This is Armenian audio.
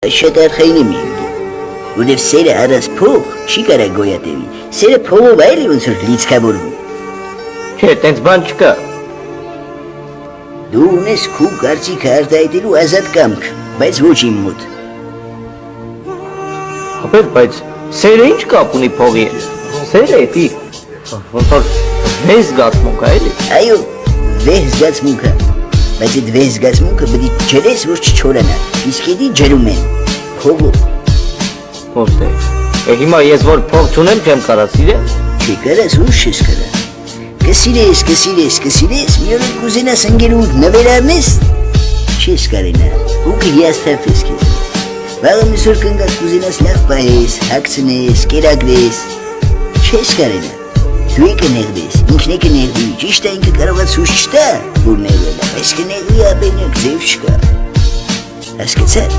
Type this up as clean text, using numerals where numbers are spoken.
Շատ արխային եմ իմ Ուրև սերը առած փող չի կարա գոյատևի, սերը փողով այլ ոնց որ լիցքավորվում։ Չէ, տենց բան չկա։ Դու ունես քու կարծիքը արտահայտելու ազատ կամք, բայց ոչ իմ մոտ։ Ապեր, բայց սերը ինչ կապ ունի փողի հետ։ Սերը էդի ոնց որ վեհ զգացմունք է, էլի։ Այո, վեհ զգացմունքը, բայց այդ վեհ զգացմունքը պետք է ջրես, որ չչորանա, իսկ էդի ջրում են փողով։ Ոստե։ Հիմա ես որ փող չունեմ, չեմ կարա սիրել։ Չի կարաս, ուշ ես կարա։ Կսիրես, մի օր կուզենաս ընկերուդ նվեր առնես, չես կարենա, ու կհիասթափես քեզ։ Վաղը մի օր կընկած կուզենաս լավ պահես, հագցնես, կերակրես, չես կարենա։ Դու կներվես, ինքն է կներվի, ճիշտ է ինքը կարողա ցույց չտա, որ ներվել է, բայց կներվի ապենյակ ձև չկա։ Հասկացա՞ր,